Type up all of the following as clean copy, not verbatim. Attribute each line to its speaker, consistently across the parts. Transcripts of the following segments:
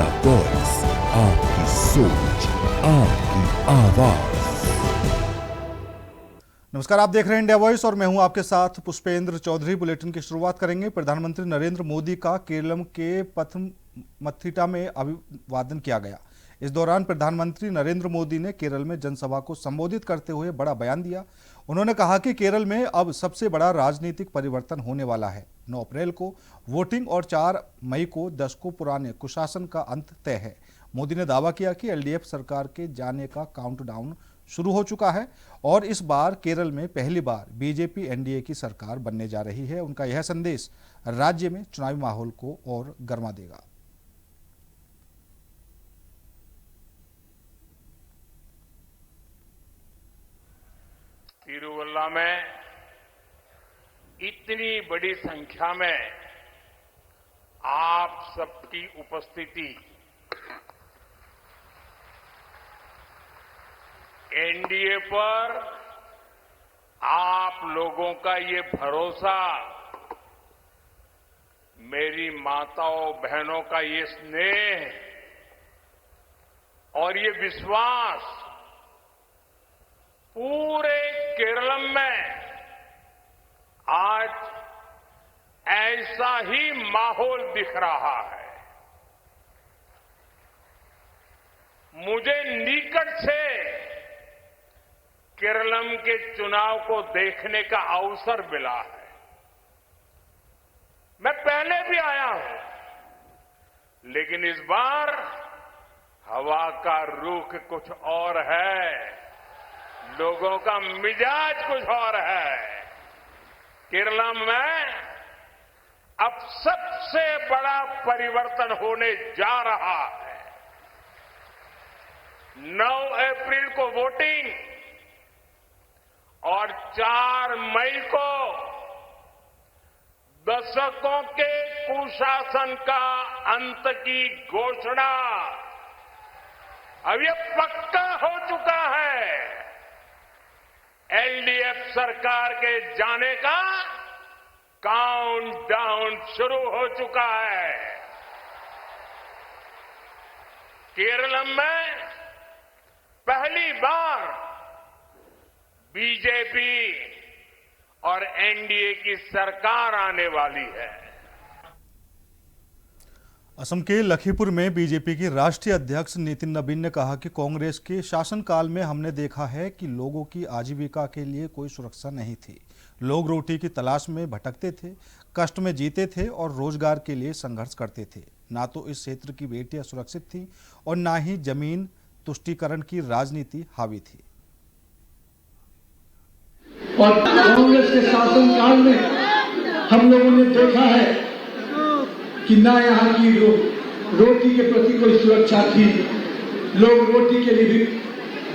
Speaker 1: India voice, आपकी सोच, आपकी आवाज।
Speaker 2: नमस्कार, आप देख रहे हैं इंडिया वॉइस और मैं हूं आपके साथ पुष्पेंद्र चौधरी। बुलेटिन की शुरुआत करेंगे। प्रधानमंत्री नरेंद्र मोदी का केरलम के पथनमथिट्टा में अभिवादन किया गया। इस दौरान प्रधानमंत्री नरेंद्र मोदी ने केरल में जनसभा को संबोधित करते हुए बड़ा बयान दिया। उन्होंने कहा कि केरल में अब सबसे बड़ा राजनीतिक परिवर्तन होने वाला है। 9 अप्रैल को वोटिंग और 4 मई को दशकों पुराने कुशासन का अंत तय है। मोदी ने दावा किया कि एलडीएफ सरकार के जाने का काउंटडाउन शुरू हो चुका है और इस बार केरल में पहली बार बीजेपी एनडीए की सरकार बनने जा रही है। उनका यह संदेश राज्य में चुनावी माहौल को और गर्मा देगा।
Speaker 3: तिरुवल्ला में इतनी बड़ी संख्या में आप सबकी उपस्थिति एनडीए पर आप लोगों का ये भरोसा, मेरी माताओं बहनों का ये स्नेह और ये विश्वास पूरे केरलम में आज ऐसा ही माहौल दिख रहा है। मुझे निकट से केरलम के चुनाव को देखने का अवसर मिला है। मैं पहले भी आया हूं, लेकिन इस बार हवा का रुख कुछ और है, लोगों का मिजाज कुछ और है। केरला में अब सबसे बड़ा परिवर्तन होने जा रहा है। 9 अप्रैल को वोटिंग और 4 मई को दशकों के कुशासन का अंत की घोषणा अब ये पक्का हो चुका है। एलडीएफ सरकार के जाने का काउंटडाउन शुरू हो चुका है। केरल में पहली बार बीजेपी और एनडीए की सरकार आने वाली है।
Speaker 2: असम के लखीमपुर में बीजेपी की राष्ट्रीय अध्यक्ष नितिन नबीन ने कहा कि कांग्रेस के शासनकाल में हमने देखा है कि लोगों की आजीविका के लिए कोई सुरक्षा नहीं थी। लोग रोटी की तलाश में भटकते थे, कष्ट में जीते थे और रोजगार के लिए संघर्ष करते थे। ना तो इस क्षेत्र की बेटियां सुरक्षित थी और ना ही जमीन तुष्टीकरण की राजनीति हावी थी।
Speaker 4: और कांग्रेस के शासनकाल में हम लोगों ने देखा है कि ना यहाँ की रोटी के प्रति कोई सुरक्षा थी। लोग रोटी के लिए भी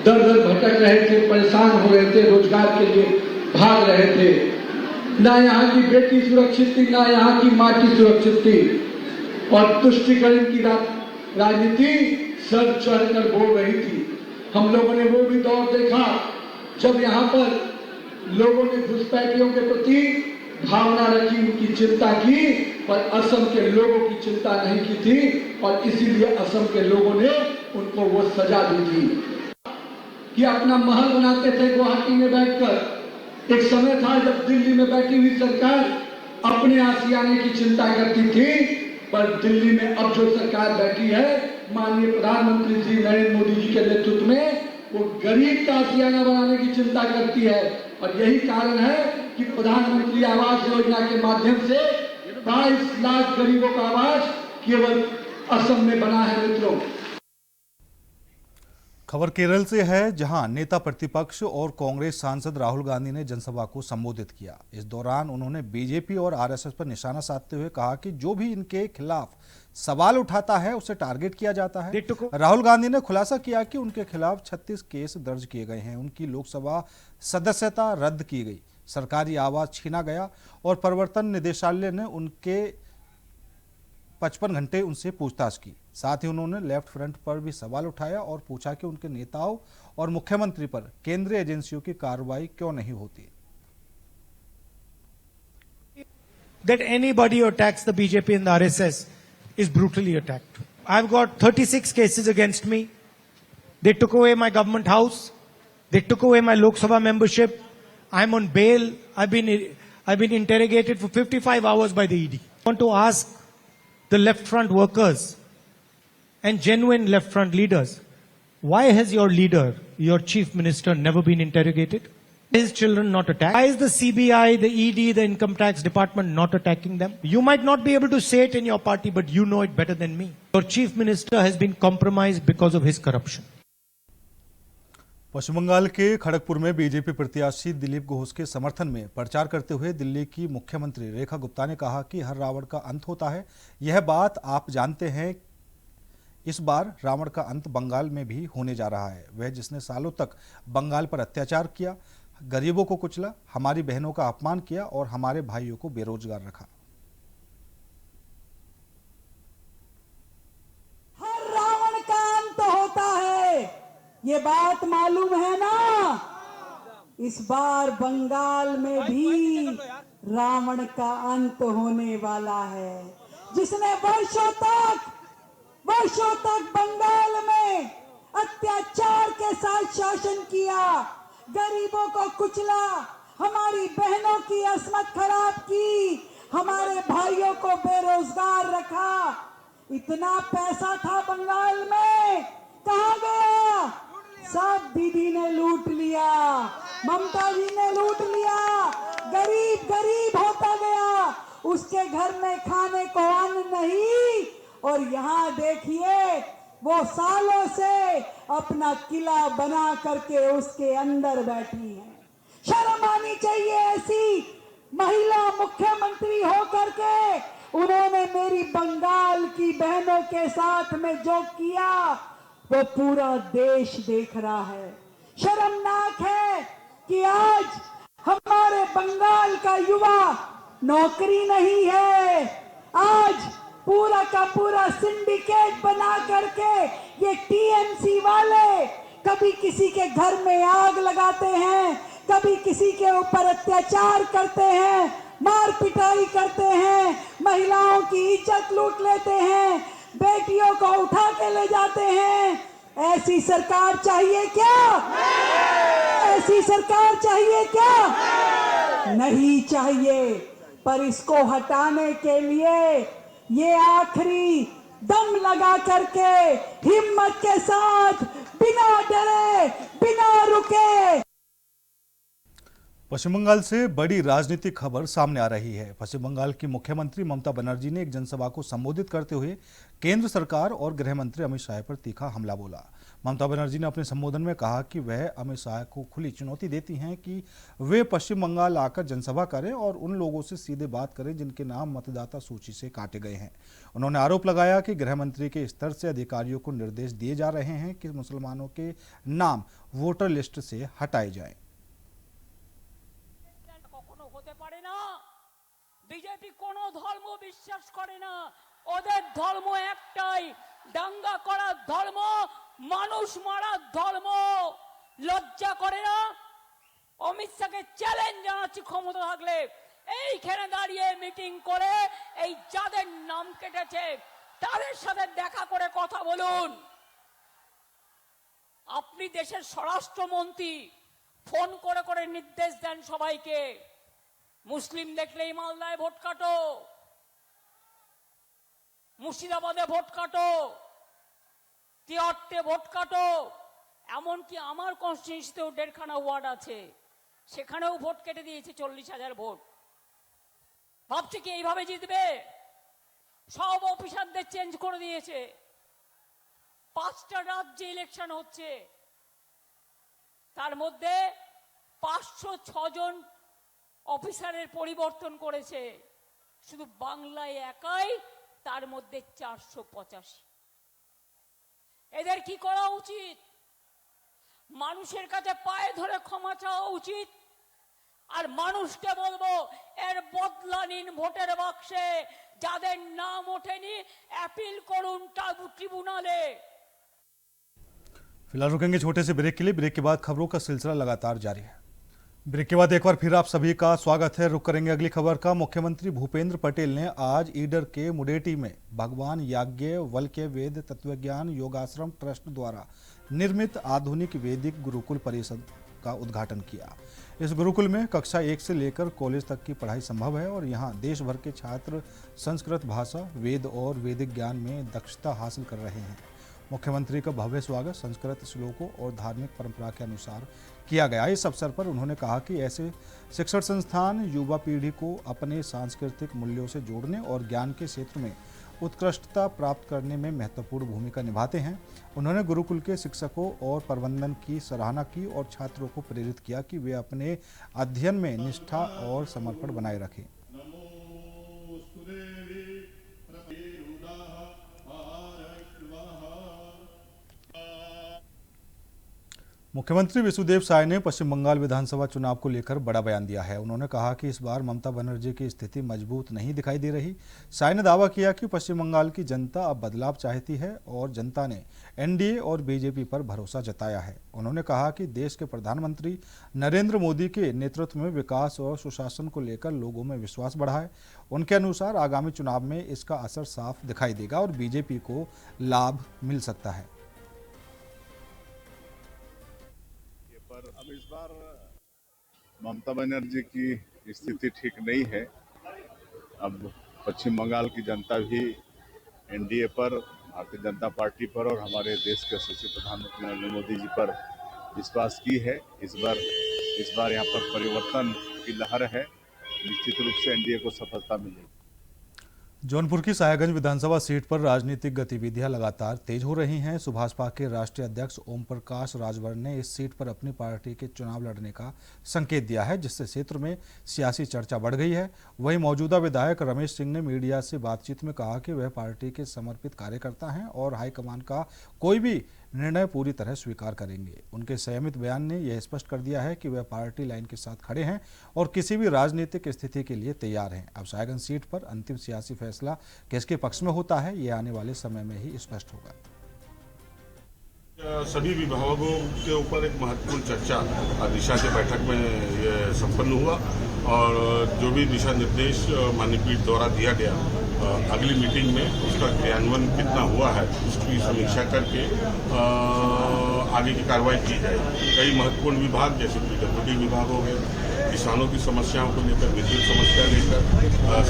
Speaker 4: दर दर भटक रहे थे, परेशान हो रहे थे, रोजगार के लिए भाग रहे थे। ना यहाँ की बेटी सुरक्षित थी, ना यहाँ की माटी सुरक्षित थी और तुष्टीकरण की राजनीति सर चढ़कर बोल रही थी। हम लोगों ने वो भी दौर देखा जब यहाँ पर लोगों ने घुसपैठियों के प्रति भावना रखी, उनकी चिंता की, पर असम के लोगों की चिंता नहीं की थी और इसीलिए असम के लोगों ने उनको वो सजा दी थी कि अपना महल बनाते थे गुवाहाटी में बैठकर। एक समय था जब दिल्ली में बैठी हुई सरकार अपने आसियाने की चिंता करती थी, पर दिल्ली में अब जो सरकार बैठी है माननीय प्रधानमंत्री श्री नरेंद्र मोदी जी के नेतृत्व में, वो गरीब का आसियाना बनाने की चिंता करती है। और यही कारण है कि प्रधानमंत्री आवास योजना के माध्यम से 22 लाख गरीबों का आवास केवल असम में बना है। मित्रों,
Speaker 2: खबर केरल से है, जहां नेता प्रतिपक्ष और कांग्रेस सांसद राहुल गांधी ने जनसभा को संबोधित किया। इस दौरान उन्होंने बीजेपी और आरएसएस पर निशाना साधते हुए कहा कि जो भी इनके खिलाफ सवाल उठाता है उसे टारगेट किया जाता है। राहुल गांधी ने खुलासा किया कि उनके खिलाफ 36 केस दर्ज किए गए हैं, उनकी लोकसभा सदस्यता रद्द की गई, सरकारी आवास छीना गया और प्रवर्तन निदेशालय ने उनके 55 घंटे उनसे पूछताछ की। साथ ही उन्होंने लेफ्ट फ्रंट पर भी सवाल उठाया और पूछा कि उनके नेताओं और मुख्यमंत्री पर केंद्रीय एजेंसियों की कार्रवाई क्यों नहीं होती।
Speaker 5: That anybody who attacks the BJP and the RSS is brutally attacked. I've got 36 cases against me. They took away my government house. They took away my Lok Sabha membership. I'm on bail. I've been interrogated for 55 hours by the ED. I want to ask the left front workers and genuine left front leaders, why has your leader, your chief minister, never been interrogated? His children not attacked? Why is the CBI, the ED, the income tax department not attacking them? You might not be able to say it in your party, but you know it better than me. Your chief minister has been compromised because of his corruption.
Speaker 2: पश्चिम बंगाल के खड़गपुर में BJP प्रत्याशी दिलीप घोष के समर्थन में प्रचार करते हुए दिल्ली की मुख्यमंत्री रेखा गुप्ता ने कहा कि हर रावण का अंत होता है। यह बात आप जानते हैं। इस बार रावण का अंत बंगाल में भी होने जा रहा है। वह जिसने सालों तक बंगाल पर अत्याचार किया, गरीबों को कुचला, हमारी बहनों का अपमान किया और हमारे भाइयों को बेरोजगार रखा।
Speaker 6: हर रावण का अंत होता है, ये बात मालूम है ना। इस बार बंगाल में भी रावण का अंत होने वाला है। जिसने वर्षों तक बंगाल में अत्याचार के साथ शासन किया, गरीबों को कुचला, हमारी बहनों की अस्मत खराब की, हमारे भाइयों को बेरोजगार रखा। इतना पैसा था बंगाल में, कहां गया? सब दीदी ने लूट लिया, ममता जी ने लूट लिया। गरीब गरीब होता गया, उसके घर में खाने को अन्न नहीं। और यहाँ देखिए, वो सालों से अपना किला बना करके उसके अंदर बैठी है। शर्म आनी चाहिए ऐसी महिला मुख्यमंत्री हो करके। उन्होंने मेरी बंगाल की बहनों के साथ में जो किया वो पूरा देश देख रहा है। शर्मनाक है कि आज हमारे बंगाल का युवा नौकरी नहीं है। आज पूरा का पूरा सिंडिकेट बना करके ये टीएमसी वाले कभी किसी के घर में आग लगाते हैं, कभी किसी के ऊपर अत्याचार करते हैं, मार पिटाई करते हैं, महिलाओं की इज्जत लूट लेते हैं, बेटियों को उठा के ले जाते हैं। ऐसी सरकार चाहिए क्या? ऐसी सरकार चाहिए क्या? नहीं चाहिए। पर इसको हटाने के लिए ये आखिरी दम लगा करके हिम्मत के साथ बिना डरे बिना रुके।
Speaker 2: पश्चिम बंगाल से बड़ी राजनीतिक खबर सामने आ रही है। पश्चिम बंगाल की मुख्यमंत्री ममता बनर्जी ने एक जनसभा को संबोधित करते हुए केंद्र सरकार और गृह मंत्री अमित शाह पर तीखा हमला बोला। ममता बनर्जी ने अपने संबोधन में कहा कि वह अमित शाह को खुली चुनौती देती हैं कि वे पश्चिम बंगाल आकर जनसभा करें और उन लोगों से सीधे बात करें जिनके नाम मतदाता सूची से काटे गए हैं। उन्होंने आरोप लगाया कि गृह मंत्री के स्तर से अधिकारियों को निर्देश दिए जा रहे हैं कि मुसलमानों के नाम वोटर लिस्ट से हटाए जाएं।
Speaker 7: बीजेपी कोनो धर्म विश्वास करे ना, ओদের ধর্ম একটাই, দাঙ্গা করা ধর্ম, মানুষ মারা ধর্ম। লজ্জা করে না? অমিত শাহকে চ্যালেঞ্জ জানাচ্ছি, ক্ষমতা থাকলে এইখানে দাঁড়িয়ে মিটিং করে এই যাদের নাম কেটেছে তাদের সাথে দেখা করে কথা বলুন। আপনি দেশের স্বরাষ্ট্রমন্ত্রী, ফোন করে করে নির্দেশ দেন সবাইকে, মুসলিম দেখলেই মালদায় ভোট কাটো, মুর্শিদাবাদে ভোট কাটো, তিহট্টে ভোট কাটো। এমনকি আমার কনস্টিটিউন্সিতেও 1.5খানা ওয়ার্ড আছে, সেখানেও ভোট কেটে দিয়েছে 40,000 ভোট। ভাবছে কি এইভাবে জিতবে? সব অফিসারদের চেঞ্জ করে দিয়েছে। 5টা রাজ্যে ইলেকশন হচ্ছে, তার মধ্যে 506 জন অফিসারের পরিবর্তন করেছে। শুধু বাংলায় একাই তার মধ্যে 485। এদের কি করা উচিত? মানুষের কাছে পায়ে ধরে ক্ষমা চাওয়া উচিত। আর মানুষকে বলবো, এর বদলা নিন ভোটের বাক্সে। যাদের নাম ওঠেনি অ্যাপিল করুন ट्रिब्यूनले।
Speaker 2: फिलहाल रुकेंगे छोटे से ब्रेक के लिए। ब्रेक के बाद खबरों का सिलसिला लगातार जारी है। ब्रेक के बाद एक बार फिर आप सभी का स्वागत है। रुक करेंगे अगली खबर का। मुख्यमंत्री भूपेंद्र पटेल ने आज ईडर के मुडेटी में भगवान याज्ञवल्क्य वेद तत्वज्ञान योगाश्रम ट्रस्ट द्वारा निर्मित आधुनिक वैदिक गुरुकुल परिसर का उद्घाटन किया। इस गुरुकुल में कक्षा 1 से लेकर कॉलेज तक की पढ़ाई संभव है और यहाँ देश भर के छात्र संस्कृत भाषा, वेद और वैदिक ज्ञान में दक्षता हासिल कर रहे हैं। मुख्यमंत्री का भव्य स्वागत संस्कृत श्लोकों और धार्मिक परंपरा के अनुसार किया गया। इस अवसर पर उन्होंने कहा कि ऐसे शिक्षण संस्थान युवा पीढ़ी को अपने सांस्कृतिक मूल्यों से जोड़ने और ज्ञान के क्षेत्र में उत्कृष्टता प्राप्त करने में महत्वपूर्ण भूमिका निभाते हैं। उन्होंने गुरुकुल के शिक्षकों और प्रबंधन की सराहना की और छात्रों को प्रेरित किया कि वे अपने अध्ययन में निष्ठा और समर्पण बनाए रखें। मुख्यमंत्री विष्णुदेव साय ने पश्चिम बंगाल विधानसभा चुनाव को लेकर बड़ा बयान दिया है। उन्होंने कहा कि इस बार ममता बनर्जी की स्थिति मजबूत नहीं दिखाई दे रही। साय ने दावा किया कि पश्चिम बंगाल की जनता अब बदलाव चाहती है और जनता ने एनडीए और बीजेपी पर भरोसा जताया है। उन्होंने कहा कि देश के प्रधानमंत्री नरेंद्र मोदी के नेतृत्व में विकास और सुशासन को लेकर लोगों में विश्वास बढ़ा है। उनके अनुसार आगामी चुनाव में इसका असर साफ दिखाई देगा और बीजेपी को लाभ मिल सकता है।
Speaker 8: अब इस बार ममता बनर्जी की स्थिति ठीक नहीं है। अब पश्चिम बंगाल की जनता भी एनडीए पर, भारतीय जनता पार्टी पर और हमारे देश के यशस्वी प्रधानमंत्री नरेंद्र मोदी जी पर विश्वास की है। इस बार यहाँ पर परिवर्तन की लहर है। निश्चित रूप से एनडीए को सफलता मिलेगी।
Speaker 2: जौनपुर की सायागंज विधानसभा सीट पर राजनीतिक गतिविधियां लगातार तेज हो रही हैं। सुभाषपा के राष्ट्रीय अध्यक्ष ओम प्रकाश राजभर ने इस सीट पर अपनी पार्टी के चुनाव लड़ने का संकेत दिया है, जिससे क्षेत्र में सियासी चर्चा बढ़ गई है। वहीं मौजूदा विधायक रमेश सिंह ने मीडिया से बातचीत में कहा कि वह पार्टी के समर्पित कार्यकर्ता हैं और हाईकमान का कोई भी निर्णय पूरी तरह स्वीकार करेंगे। उनके संयमित बयान ने यह स्पष्ट कर दिया है कि वह पार्टी लाइन के साथ खड़े हैं और किसी भी राजनीतिक स्थिति के लिए तैयार हैं। अब सायगंज सीट पर अंतिम सियासी फैसला किसके पक्ष में होता है, ये आने वाले समय में ही स्पष्ट होगा।
Speaker 9: सभी विभागों के ऊपर एक महत्वपूर्ण चर्चा दिशा के बैठक में ये संपन्न हुआ और जो भी दिशा निर्देश माननीय पीठ द्वारा दिया गया, अगली मीटिंग में उसका क्रियान्वयन कितना हुआ है उसकी समीक्षा करके आगे की कार्रवाई की जाएगी। कई महत्वपूर्ण विभाग जैसे पीडब्ल्यूडी विभाग हो गए, किसानों की समस्याओं को लेकर, विद्युत समस्या लेकर,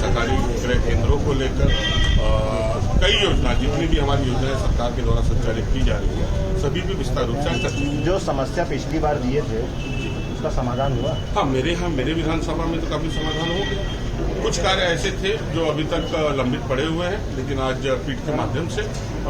Speaker 9: सरकारी विक्रय केंद्रों को लेकर, कई योजना जितनी भी हमारी योजनाएं सरकार के द्वारा संचालित की जा रही है, सभी भी विस्तार रूप से चर्चा।
Speaker 10: जो समस्या पिछली बार दिए थे उसका समाधान हुआ?
Speaker 9: हाँ, मेरे विधानसभा में तो काफी समाधान हो गया। कुछ कार्य ऐसे थे जो अभी तक लंबित पड़े हुए हैं, लेकिन आज पीठ के माध्यम से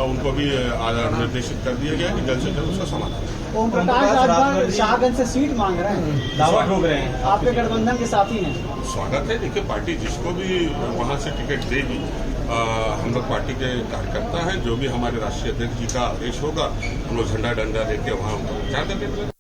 Speaker 9: उनको भी निर्देशित कर दिया गया कि जल्द से जल्द उसका समाधान।
Speaker 11: ओम प्रकाश राजभर शाहगंज से सीट मांग रहे हैं, दावा ठोक रहे हैं, आपके गठबंधन के साथी हैं।
Speaker 9: स्वागत है। देखिए, पार्टी जिसको भी वहां से टिकट देगी, हम लोग पार्टी के कार्यकर्ता हैं। जो भी हमारे राष्ट्रीय अध्यक्ष जी का आदेश होगा, हम लोग झंडा डंडा लेके वहां प्रचार करेंगे।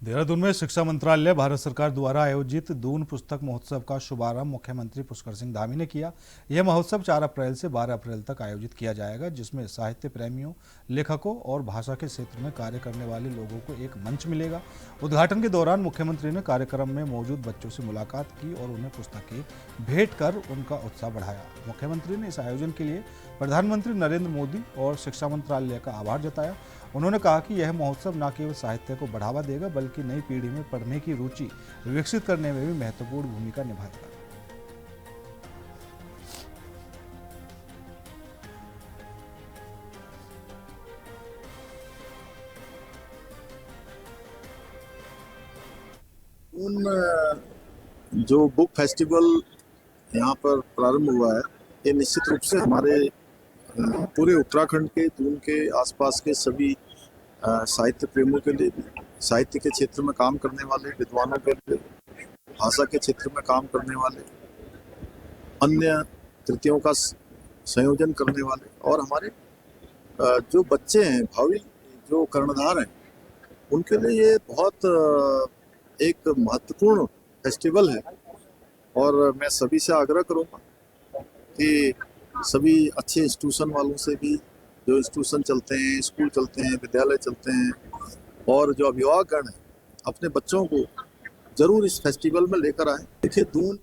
Speaker 2: देहरादून में शिक्षा मंत्रालय भारत सरकार द्वारा आयोजित दून पुस्तक महोत्सव का शुभारंभ मुख्यमंत्री पुष्कर सिंह धामी ने किया। यह महोत्सव 4 अप्रैल से 12 अप्रैल तक आयोजित किया जाएगा, जिसमें साहित्य प्रेमियों, लेखकों और भाषा के क्षेत्र में कार्य करने वाले लोगों को एक मंच मिलेगा। उद्घाटन के दौरान मुख्यमंत्री ने कार्यक्रम में मौजूद बच्चों से मुलाकात की और उन्हें पुस्तकें भेंट कर उनका उत्साह बढ़ाया। मुख्यमंत्री ने इस आयोजन के लिए प्रधानमंत्री नरेंद्र मोदी और शिक्षा मंत्रालय का आभार जताया। उन्होंने कहा कि यह महोत्सव न केवल साहित्य को बढ़ावा देगा, बल्कि नई पीढ़ी में पढ़ने की रुचि विकसित करने में भी महत्वपूर्ण भूमिका निभाएगा।
Speaker 8: जो बुक फेस्टिवल यहाँ पर प्रारंभ हुआ है, ये निश्चित रूप से हमारे पूरे उत्तराखंड के, दून के आसपास के सभी साहित्य प्रेमियों के लिए, साहित्य के क्षेत्र में काम करने वाले विद्वानों के लिए, भाषा के क्षेत्र में काम करने वाले, अन्य तृतीयों का संयोजन करने वाले और हमारे जो बच्चे हैं, भावी जो कर्णधार हैं, उनके लिए ये बहुत एक महत्वपूर्ण फेस्टिवल है। और मैं सभी से आग्रह करूँगा कि सभी अच्छे इंस्टीट्यूशन वालों से भी, जो इंस्टीट्यूशन चलते हैं, स्कूल चलते हैं, विद्यालय चलते हैं, और जो अभिभावकगण हैं, अपने बच्चों को जरूर इस फेस्टिवल में लेकर आए। देखिए दून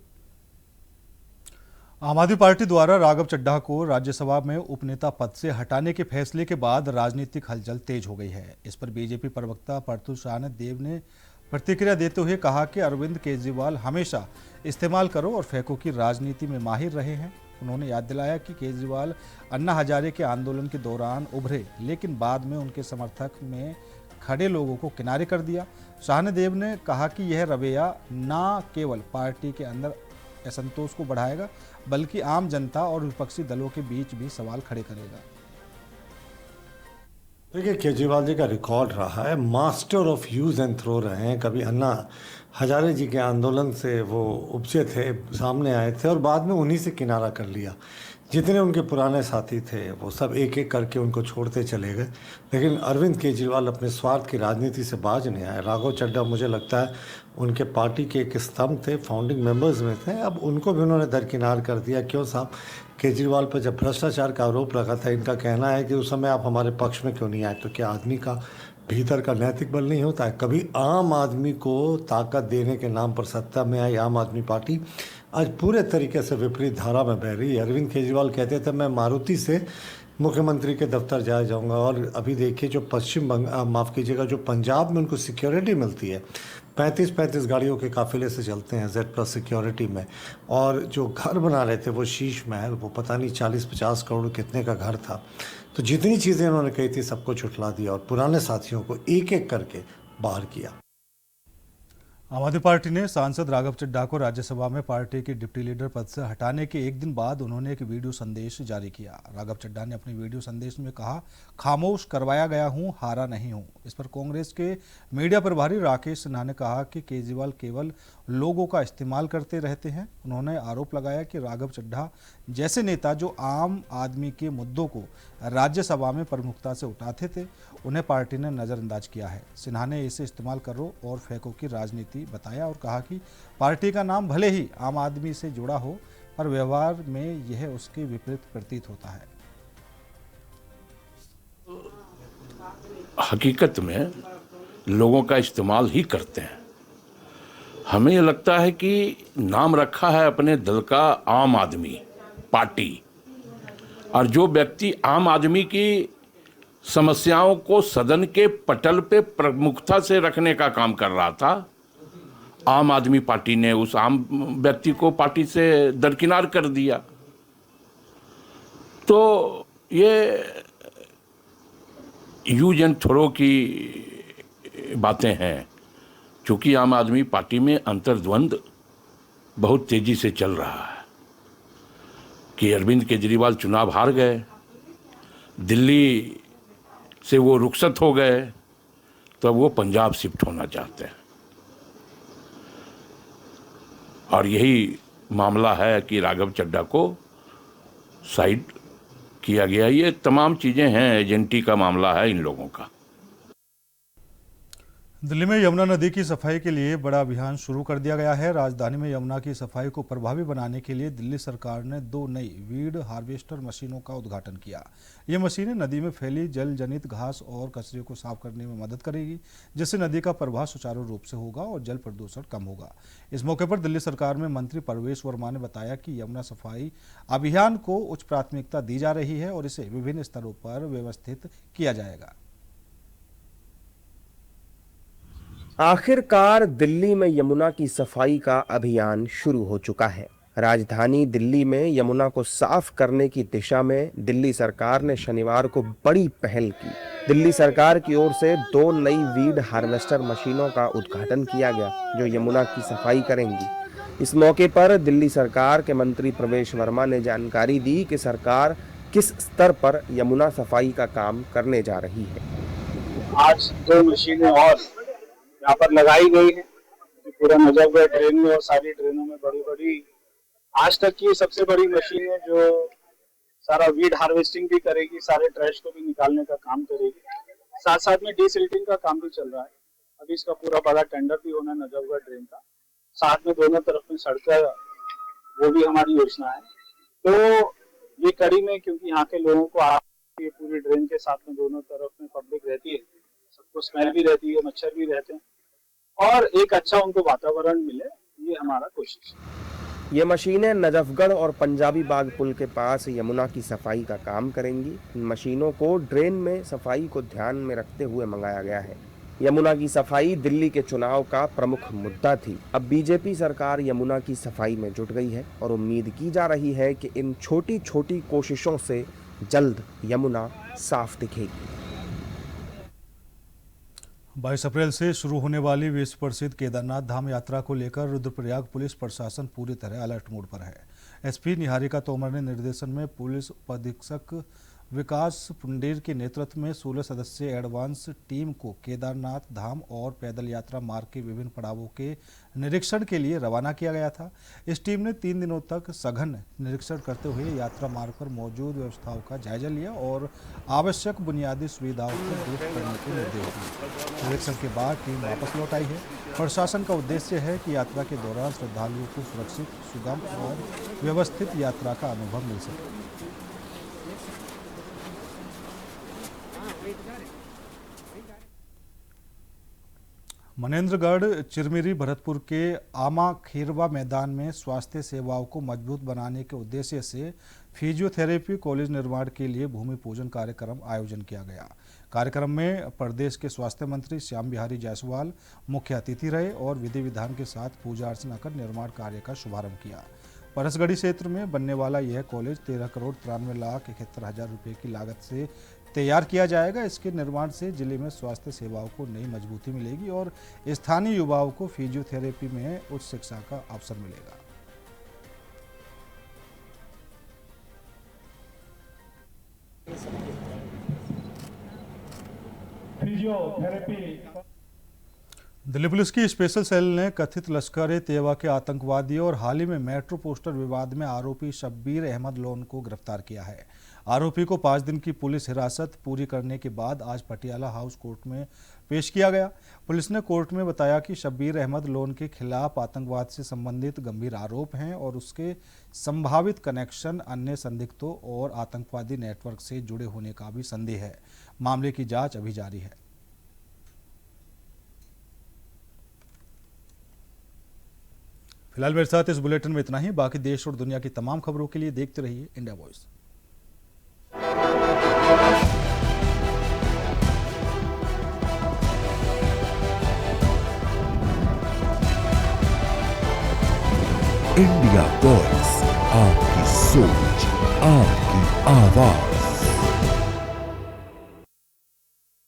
Speaker 2: आम आदमी पार्टी द्वारा राघव चड्ढा को राज्यसभा में उपनेता पद से हटाने के फैसले के बाद राजनीतिक हलचल तेज हो गई है। इस पर बीजेपी प्रवक्ता पार्थु शाहन देव ने प्रतिक्रिया देते हुए कहा कि अरविंद केजरीवाल हमेशा इस्तेमाल करो और फेंको की राजनीति में माहिर रहे हैं। उन्होंने याद दिलाया कि केजरीवाल अन्ना हजारे के आंदोलन के दौरान उभरे, लेकिन बाद में उनके समर्थक में खड़े लोगों को किनारे कर दिया। शाहन देव ने कहा कि यह रवैया न केवल पार्टी के अंदर असंतोष को बढ़ाएगा, बल्कि आम जनता और विपक्षी दलों के बीच भी सवाल खड़े करेगा।
Speaker 12: देखिए, केजरीवाल जी का रिकॉर्ड रहा है, master of use and throw रहे हैं। कभी अन्ना हजारे जी के आंदोलन से वो उपजे थे, सामने आए थे और बाद में उन्हीं से किनारा कर लिया। जितने उनके पुराने साथी थे वो सब एक एक करके उनको छोड़ते चले गए। लेकिन अरविंद केजरीवाल अपने स्वार्थ की राजनीति से बाज नहीं आए। राघव चड्ढा मुझे लगता है उनके पार्टी के एक स्तंभ थे, फाउंडिंग मेंबर्स में थे। अब उनको भी उन्होंने दरकिनार कर दिया। क्यों साहब? केजरीवाल पर जब भ्रष्टाचार का आरोप लगा था, इनका कहना है कि उस समय आप हमारे पक्ष में क्यों नहीं आए। तो क्या आदमी का भीतर का नैतिक बल नहीं होता है? कभी आम आदमी को ताकत देने के नाम पर सत्ता में आई आम आदमी पार्टी आज पूरे तरीके से विपरीत धारा में बह रही है। अरविंद केजरीवाल कहते थे मैं मारुति से मुख्यमंत्री के दफ्तर जाऊंगा, और अभी देखिए जो माफ़ कीजिएगा, जो पंजाब में उनको सिक्योरिटी मिलती है, 35 गाड़ियों के काफिले से चलते हैं Z+ सिक्योरिटी में, और जो घर बना रहे थे वो शीश महल, वो पता नहीं 40-50 करोड़ कितने का घर था। तो जितनी चीज़ें उन्होंने कही थी सबको छुटला दिया और पुराने साथियों को एक एक करके बाहर किया।
Speaker 2: आम आदमी पार्टी ने सांसद राघव चड्ढा को राज्यसभा में पार्टी के डिप्टी लीडर पद से हटाने के एक दिन बाद उन्होंने एक वीडियो संदेश जारी किया। राघव चड्ढा ने अपने वीडियो संदेश में कहा, खामोश करवाया गया हूं, हारा नहीं हूं। इस पर कांग्रेस के मीडिया प्रभारी राकेश सिन्हा ने कहा कि केजरीवाल केवल लोगों का इस्तेमाल करते रहते हैं। उन्होंने आरोप लगाया कि राघव चड्ढा जैसे नेता जो आम आदमी के मुद्दों को राज्यसभा में प्रमुखता से उठाते थे, उन्हें पार्टी ने नज़रअंदाज किया है। सिन्हा ने इसे इस्तेमाल करो और फेंको की राजनीति बताया और कहा कि पार्टी का नाम भले ही आम आदमी से जुड़ा हो, पर व्यवहार में यह उसके विपरीत प्रतीत होता है।
Speaker 13: हकीकत में लोगों का इस्तेमाल ही करते हैं। हमें ये लगता है कि नाम रखा है अपने दल का आम आदमी पार्टी, और जो व्यक्ति आम आदमी की समस्याओं को सदन के पटल पे प्रमुखता से रखने का काम कर रहा था, आम आदमी पार्टी ने उस आम व्यक्ति को पार्टी से दरकिनार कर दिया। तो ये यूज एंड थ्रो की बातें हैं। चूँकि आम आदमी पार्टी में अंतर्द्वंद बहुत तेजी से चल रहा है कि अरविंद केजरीवाल चुनाव हार गए, दिल्ली से वो रुखसत हो गए, तो अब वो पंजाब शिफ्ट होना चाहते हैं। और यही मामला है कि राघव चड्ढा को साइड किया गया। ये तमाम चीज़ें हैं, एजेंटी का मामला है इन लोगों का।
Speaker 2: दिल्ली में यमुना नदी की सफाई के लिए बड़ा अभियान शुरू कर दिया गया है। राजधानी में यमुना की सफाई को प्रभावी बनाने के लिए दिल्ली सरकार ने 2 नई वीड हार्वेस्टर मशीनों का उद्घाटन किया। ये मशीनें नदी में फैली जल जनित घास और कचरे को साफ करने में मदद करेगी, जिससे नदी का प्रवाह सुचारू रूप से होगा और जल प्रदूषण कम होगा। इस मौके पर दिल्ली सरकार में मंत्री परवेश वर्मा ने बताया कि यमुना सफाई अभियान को उच्च प्राथमिकता दी जा रही है और इसे विभिन्न स्तरों पर व्यवस्थित किया जाएगा।
Speaker 14: आखिरकार दिल्ली में यमुना की सफाई का अभियान शुरू हो चुका है। राजधानी दिल्ली में यमुना को साफ करने की दिशा में दिल्ली सरकार ने शनिवार को बड़ी पहल की। दिल्ली सरकार की ओर से 2 नई वीड हार्वेस्टर मशीनों का उद्घाटन किया गया, जो यमुना की सफाई करेंगी। इस मौके पर दिल्ली सरकार के मंत्री प्रवेश वर्मा ने जानकारी दी कि सरकार किस स्तर पर यमुना सफाई का काम करने जा रही है।
Speaker 11: आज 2 मशीनें और यहाँ पर लगाई गई है। पूरा नजफगढ़ ट्रेन में और सारी ट्रेनों में बड़ी आज तक की सबसे बड़ी मशीन है, जो सारा वीड हार्वेस्टिंग भी करेगी, सारे ट्रैश को भी निकालने का काम करेगी। साथ साथ में डीसिल्टिंग का काम भी चल रहा है। अभी इसका पूरा बड़ा टेंडर भी होना है नजफगढ़ ट्रेन का। साथ में दोनों तरफ में सड़कें, वो भी हमारी योजना है। तो ये कड़ी में, क्योंकि यहाँ के लोगों को पूरी ट्रेन के साथ में दोनों तरफ में पब्लिक रहती है, सबको स्मेल भी रहती है, मच्छर भी रहते हैं, और एक अच्छा उनको वातावरण मिले, ये हमारा कोशिश है।
Speaker 14: ये मशीनें नजफगढ़ और पंजाबी बाग पुल के पास यमुना की सफाई का काम करेंगी। इन मशीनों को ड्रेन में सफाई को ध्यान में रखते हुए मंगाया गया है। यमुना की सफाई दिल्ली के चुनाव का प्रमुख मुद्दा थी। अब बीजेपी सरकार यमुना की सफाई में जुट गई है और उम्मीद की जा रही है कि इन छोटी छोटी कोशिशों से जल्द यमुना साफ दिखेगी।
Speaker 2: 22 अप्रैल से शुरू होने वाली विश्व प्रसिद्ध केदारनाथ धाम यात्रा को लेकर रुद्रप्रयाग पुलिस प्रशासन पूरी तरह अलर्ट मोड पर है। एसपी निहारिका तोमर ने निर्देशन में पुलिस उपाधीक्षक विकास पुंडेर के नेतृत्व में 16 सदस्यीय एडवांस टीम को केदारनाथ धाम और पैदल यात्रा मार्ग के विभिन्न पड़ावों के निरीक्षण के लिए रवाना किया गया था। इस टीम ने 3 दिनों तक सघन निरीक्षण करते हुए यात्रा मार्ग पर मौजूद व्यवस्थाओं का जायजा लिया और आवश्यक बुनियादी सुविधाओं को दुरुस्त करने के निर्देश दिए। निरीक्षण के बाद टीम वापस लौट आई है। प्रशासन का उद्देश्य है कि यात्रा के दौरान श्रद्धालुओं को सुरक्षित, सुगम और व्यवस्थित यात्रा का अनुभव मिल सके। मनेंद्रगढ़ चिरमिरी भरतपुर के आमा खेरवा मैदान में स्वास्थ्य सेवाओं को मजबूत बनाने के उद्देश्य से फिजियोथेरेपी कॉलेज निर्माण के लिए भूमि पूजन कार्यक्रम आयोजन किया गया। कार्यक्रम में प्रदेश के स्वास्थ्य मंत्री श्याम बिहारी जायसवाल मुख्य अतिथि रहे और विधि विधान के साथ पूजा अर्चना कर निर्माण कार्य का शुभारंभ किया। परसगढ़ी क्षेत्र में बनने वाला यह कॉलेज 13,93,71,000 रुपये की लागत से तैयार किया जाएगा। इसके निर्माण से जिले में स्वास्थ्य सेवाओं को नई मजबूती मिलेगी और स्थानीय युवाओं को फिजियोथेरेपी में उच्च शिक्षा का अवसर मिलेगा।
Speaker 4: फिजियोथेरेपी
Speaker 2: दिल्ली पुलिस की स्पेशल सेल ने कथित लश्कर-ए-तैयबा के आतंकवादी और हाल ही में मेट्रो पोस्टर विवाद में आरोपी शब्बीर अहमद लोन को गिरफ्तार किया है। आरोपी को 5 दिन की पुलिस हिरासत पूरी करने के बाद आज पटियाला हाउस कोर्ट में पेश किया गया। पुलिस ने कोर्ट में बताया कि शब्बीर अहमद लोन के खिलाफ आतंकवाद से संबंधित गंभीर आरोप हैं और उसके संभावित कनेक्शन अन्य संदिग्धों और आतंकवादी नेटवर्क से जुड़े होने का भी संदेह है। मामले की जांच अभी जारी है। फिलहाल मेरे साथ इस बुलेटिन में इतना ही। बाकी देश और दुनिया की तमाम खबरों के लिए देखते रहिए इंडिया वॉइस।
Speaker 1: इंडिया वॉइस, आपकी सोच, आपकी आवाज।